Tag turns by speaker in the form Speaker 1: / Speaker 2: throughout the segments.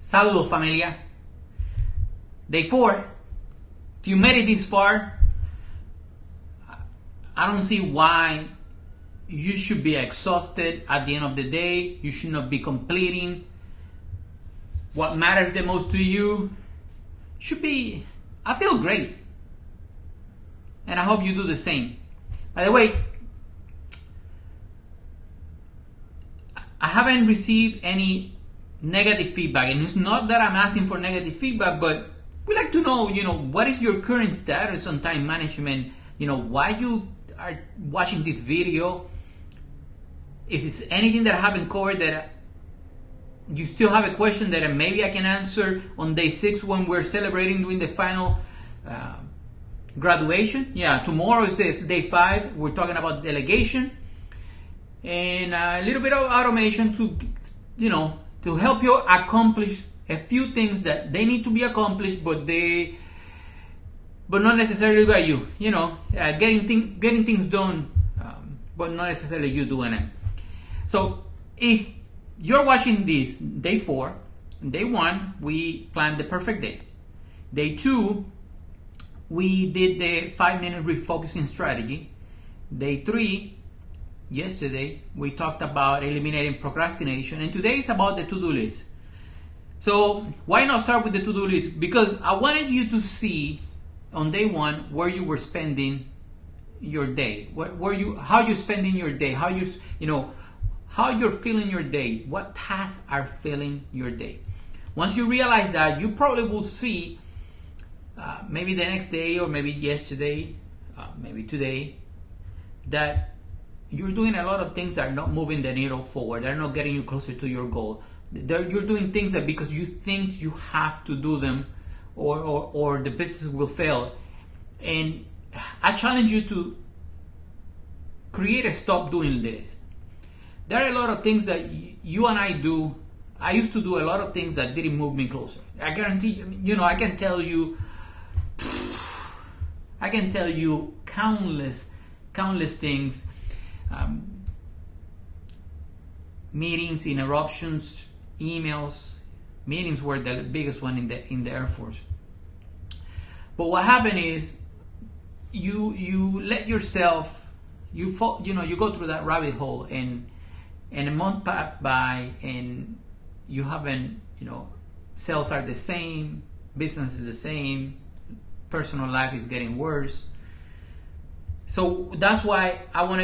Speaker 1: Saludos familia. Day 4. If you made it this far, I don't see why you should be exhausted at the end of the day. You should not be completing what matters the most to you. Should be, I feel great. And I hope you do the same. By the way, I haven't received any negative feedback, and it's not that I'm asking for negative feedback, but we like to know, what is your current status on time management? Why you are watching this video. If it's anything that I haven't covered that you still have a question that maybe I can answer on day 6 when we're celebrating doing the final graduation. Yeah, tomorrow is the day 5. We're talking about delegation and a little bit of automation to help you accomplish a few things that they need to be accomplished, but not necessarily by you. Getting things done, but not necessarily you doing it. So if you're watching this day 4, day 1 we planned the perfect day. Day 2 we did the 5-minute refocusing strategy. Day 3, yesterday, we talked about eliminating procrastination, and today is about the to-do list. So why not start with the to-do list? Because I wanted you to see on day 1 where you were spending your day, how you're spending your day, how you're feeling your day, what tasks are filling your day. Once you realize that, you probably will see maybe the next day, or maybe yesterday, maybe today, that you're doing a lot of things that are not moving the needle forward. They're not getting you closer to your goal. You're doing things that because you think you have to do them, or the business will fail. And I challenge you to create a stop doing list. There are a lot of things that you and I do. I used to do a lot of things that didn't move me closer. I guarantee you, I can tell you countless things. Meetings, interruptions, emails. Meetings were the biggest one in the Air Force. But what happened is you let yourself you go through that rabbit hole, and a month passed by and you haven't, sales are the same, business is the same, personal life is getting worse. So that's why I want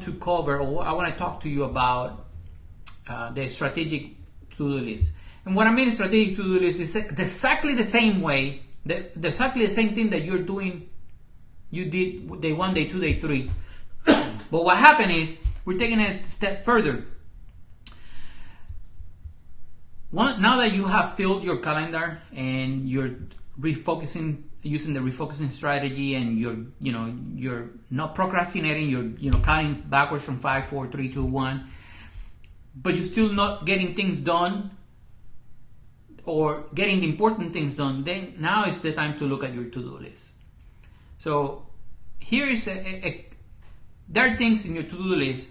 Speaker 1: to cover, or I want to talk to you about the strategic to-do list. And what I mean strategic to-do list is exactly the same way, exactly the same thing that you did day 1, day 2, day 3. But what happened is we're taking it a step further. Now that you have filled your calendar and you're refocusing, using the refocusing strategy, and you're not procrastinating, you're counting backwards from 5, 4, 3, 2, 1, but you're still not getting things done, or getting the important things done, then now is the time to look at your to-do list. So here is there are things in your to-do list,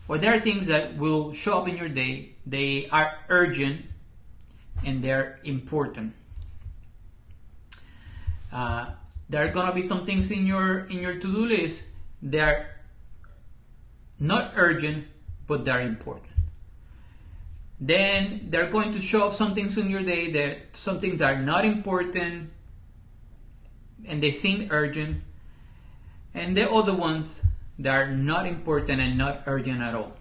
Speaker 1: or there are things that will show up in your day. They are urgent and they're important. There are gonna be some things in your to-do list that are not urgent, but they're important. Then they're going to show up some things in your day that some things that are not important and they seem urgent, and the other ones that are not important and not urgent at all.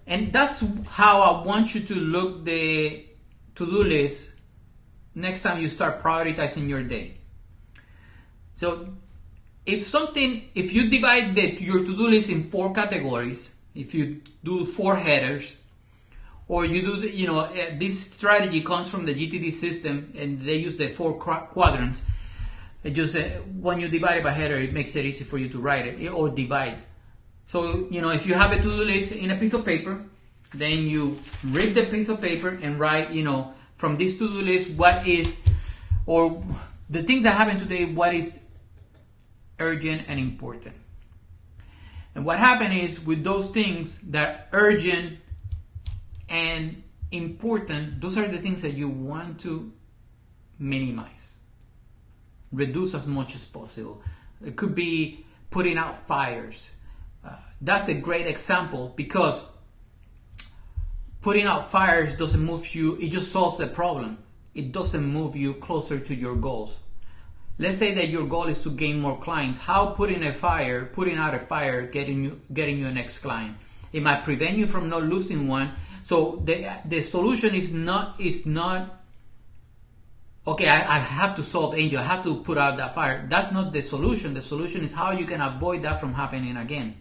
Speaker 1: And that's how I want you to look the to-do list next time you start prioritizing your day. So if you divide your to-do list in 4 categories, if you do 4 headers, or you do this strategy comes from the GTD system, and they use the 4 quadrants. It just when you divide it by header, it makes it easy for you to write it or divide. So if you have a to-do list in a piece of paper, then you rip the piece of paper and write from this to-do list what is, or the things that happened today, what is urgent and important. And what happened is, with those things that are urgent and important, those are the things that you want to minimize, reduce as much as possible. It could be putting out fires. That's a great example, because putting out fires doesn't move you, it just solves the problem. It doesn't move you closer to your goals. Let's say that your goal is to gain more clients. How putting out a fire, getting you a next client? It might prevent you from not losing one. So the solution is not okay, I have to solve Angel, I have to put out that fire. That's not the solution. The solution is how you can avoid that from happening again.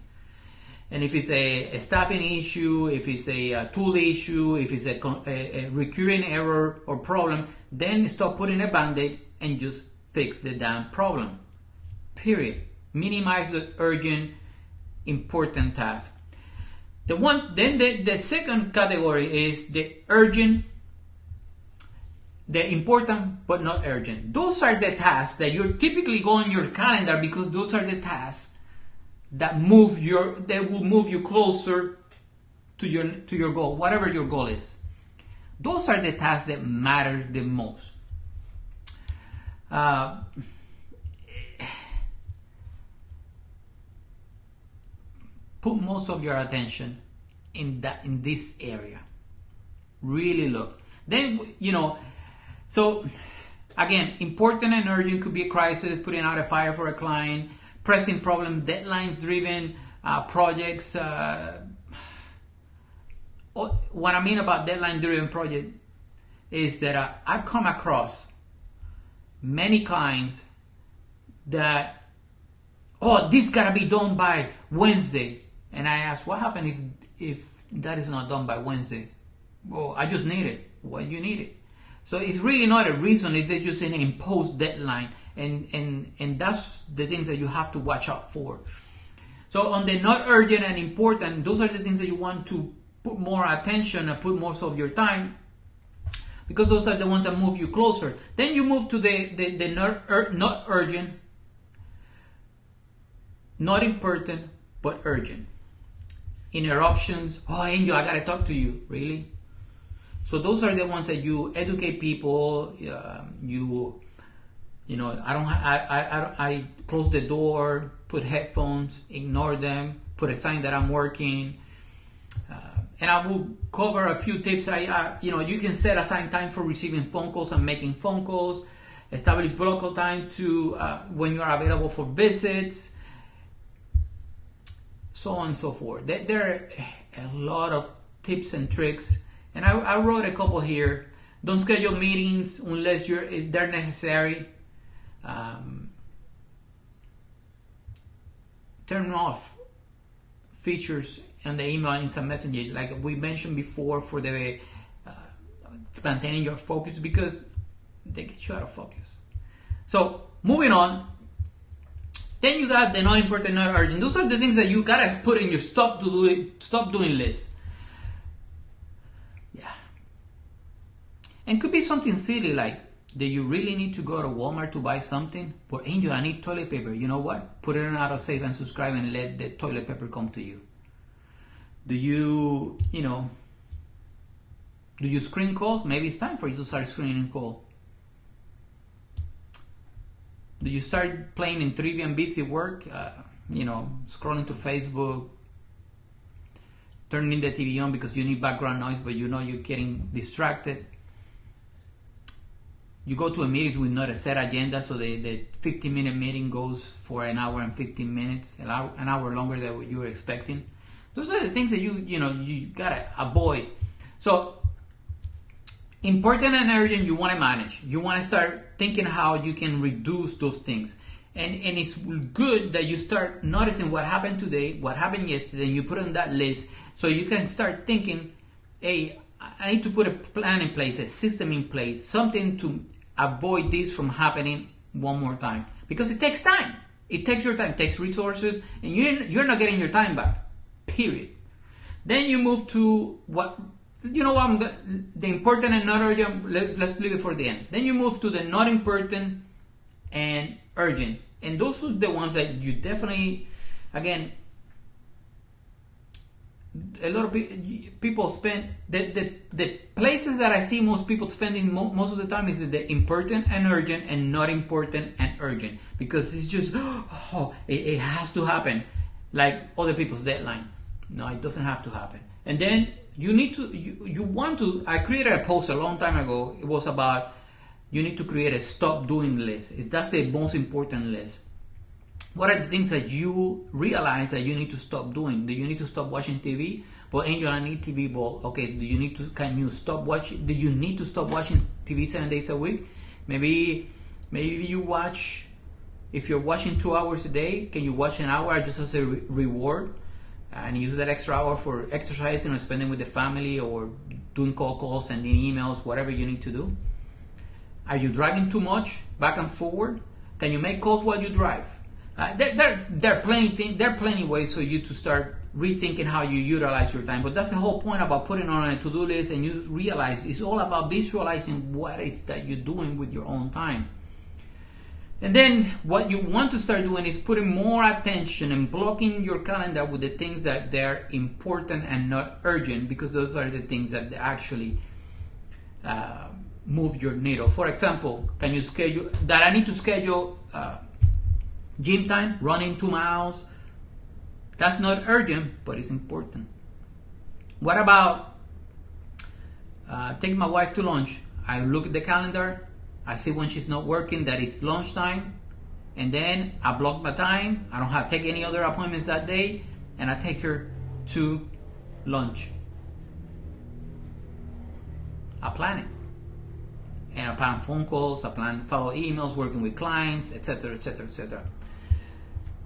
Speaker 1: And if it's a staffing issue, if it's a tool issue, if it's a recurring error or problem, then stop putting a band-aid and just fix the damn problem. Period. Minimize the urgent, important task. The second category is the urgent, the important but not urgent. Those are the tasks that you're typically go on your calendar, because those are the tasks that will move you closer to your goal, whatever your goal is. Those are the tasks that matter the most. Put most of your attention in this area. Really look. Then, so again, important and urgent could be a crisis, putting out a fire for a client, pressing problem, deadlines driven projects. What I mean about deadline driven project is that I've come across many clients that, this gotta be done by Wednesday. And I ask, what happened if that is not done by Wednesday? Well, I just need it. Why do you need it? So it's really not a reason, it's just an imposed deadline. And that's the things that you have to watch out for. So on the not urgent and important, those are the things that you want to put more attention and put most of your time, because those are the ones that move you closer. Then you move to the not urgent, not important, but urgent. Interruptions. Oh, Angel, I gotta talk to you. Really? So those are the ones that you educate people. I close the door, put headphones, ignore them, put a sign that I'm working. And I will cover a few tips. You can set aside time for receiving phone calls and making phone calls. Establish block time to when you are available for visits, so on and so forth. There are a lot of tips and tricks, and I wrote a couple here. Don't schedule meetings unless they're necessary. Turn off features on the email and instant messaging, like we mentioned before, for the maintaining your focus, because they get you out of focus. So moving on, then you got the not important, not urgent. Those are the things that you gotta put in your stop doing list. Yeah, and could be something silly like, do you really need to go to Walmart to buy something? But Angel, I need toilet paper. You know what? Put it on autosave and subscribe and let the toilet paper come to you. Do you screen calls? Maybe it's time for you to start screening calls. Do you start playing in trivia and busy work? Scrolling to Facebook, turning the TV on because you need background noise, but you're getting distracted. You go to a meeting with not a set agenda, so the 15-minute meeting goes for an hour and 15 minutes, an hour longer than what you were expecting. Those are the things that you gotta avoid. So important and urgent, you want to manage. You want to start thinking how you can reduce those things. And it's good that you start noticing what happened today, what happened yesterday, and you put on that list, so you can start thinking, hey, I need to put a plan in place, a system in place, something to avoid this from happening one more time. Because it takes time. It takes your time, it takes resources, and you're not getting your time back. Period. Then you move to the important and not urgent, let's leave it for the end. Then you move to the not important and urgent. And those are the ones that you definitely, again, A lot of people spend the places that I see most people spending most of the time is the important and urgent and not important and urgent, because it's just it has to happen like other people's deadline. No, it doesn't have to happen. And then you need to you want to. I created a post a long time ago. It was about you need to create a stop doing list. That's the most important list. What are the things that you realize that you need to stop doing? Do you need to stop watching TV? Well, Angel, I need TV. Well, okay. Do you need to? Can you stop watching? Do you need to stop watching TV 7 days a week? Maybe you watch. If you're watching 2 hours a day, can you watch an hour just as a reward, and use that extra hour for exercising or spending with the family or doing calls, sending emails, whatever you need to do? Are you driving too much back and forward? Can you make calls while you drive? There are plenty ways for you to start rethinking how you utilize your time. But that's the whole point about putting on a to-do list, and you realize it's all about visualizing what it is that you're doing with your own time. And then what you want to start doing is putting more attention and blocking your calendar with the things that they're important and not urgent, because those are the things that actually move your needle. For example, can you schedule that I need to schedule gym time, running 2 miles? That's not urgent, but it's important. What about taking my wife to lunch? I look at the calendar, I see when she's not working that it's lunchtime, and then I block my time. I don't have to take any other appointments that day, and I take her to lunch. I plan it. And I plan phone calls, I plan follow emails, working with clients, etc., etc., etc.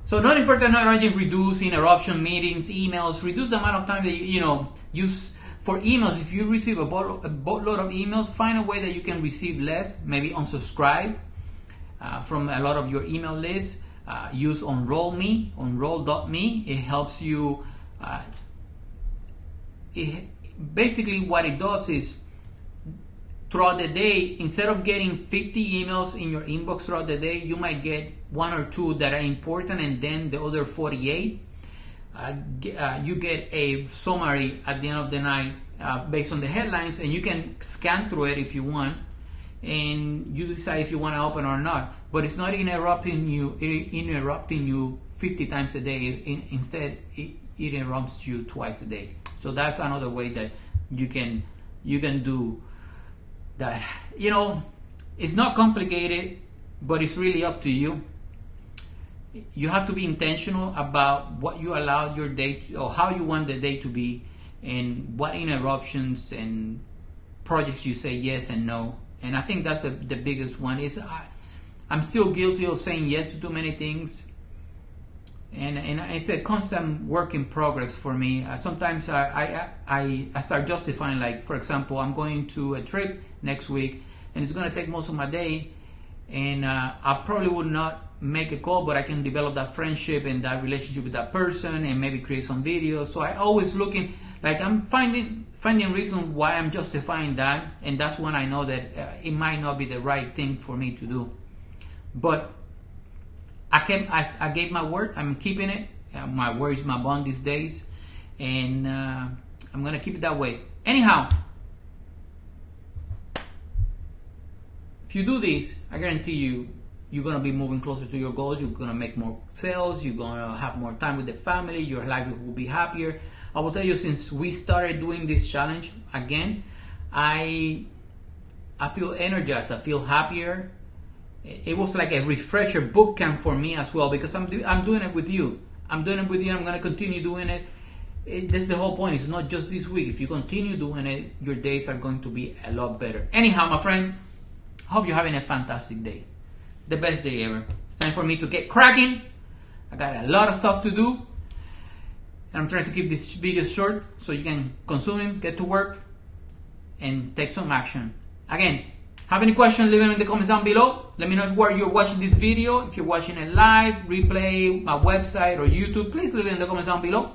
Speaker 1: So not important, not urgent, reduce interruption, meetings, emails, reduce the amount of time that you use for emails. If you receive a boatload of emails, find a way that you can receive less. Maybe unsubscribe from a lot of your email lists. Use Unroll.me. It helps you. Basically what it does is, throughout the day, instead of getting 50 emails in your inbox throughout the day, you might get 1 or 2 that are important, and then the other 48, you get a summary at the end of the night based on the headlines, and you can scan through it if you want, and you decide if you want to open or not. But it's not interrupting you 50 times a day. Instead, it interrupts you twice a day. So that's another way that you can do that. It's not complicated, but it's really up to you. You have to be intentional about what you allow your day or how you want the day to be, and what interruptions and projects you say yes and no. And I think that's the biggest one. Is I'm still guilty of saying yes to too many things, and it's a constant work in progress for me. Sometimes I start justifying, like, for example, I'm going to a trip next week and it's going to take most of my day, and I probably would not make a call, but I can develop that friendship and that relationship with that person and maybe create some videos. So I always looking, like, I'm finding reasons why I'm justifying that, and that's when I know that it might not be the right thing for me to do. But I gave my word. I'm keeping it. My word is my bond these days, and I'm gonna keep it that way. Anyhow, if you do this, I guarantee you're gonna be moving closer to your goals. You're gonna make more sales. You're gonna have more time with the family. Your life will be happier. I will tell you, since we started doing this challenge again, I feel energized. I feel happier. It was like a refresher boot camp for me as well, because I'm doing it with you. I'm doing it with you. I'm going to continue doing it. This is the whole point. It's not just this week. If you continue doing it, your days are going to be a lot better. Anyhow, my friend, hope you're having a fantastic day. The best day ever. It's time for me to get cracking. I got a lot of stuff to do, and I'm trying to keep this video short so you can consume them, get to work, and take some action. Again, have any questions, leave them in the comments down below. Let me know where you're watching this video. If you're watching it live, replay, my website, or YouTube, please leave it in the comments down below.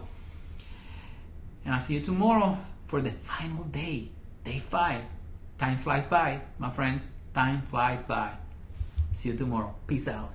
Speaker 1: And I'll see you tomorrow for the final day, day 5. Time flies by, my friends. Time flies by. See you tomorrow. Peace out.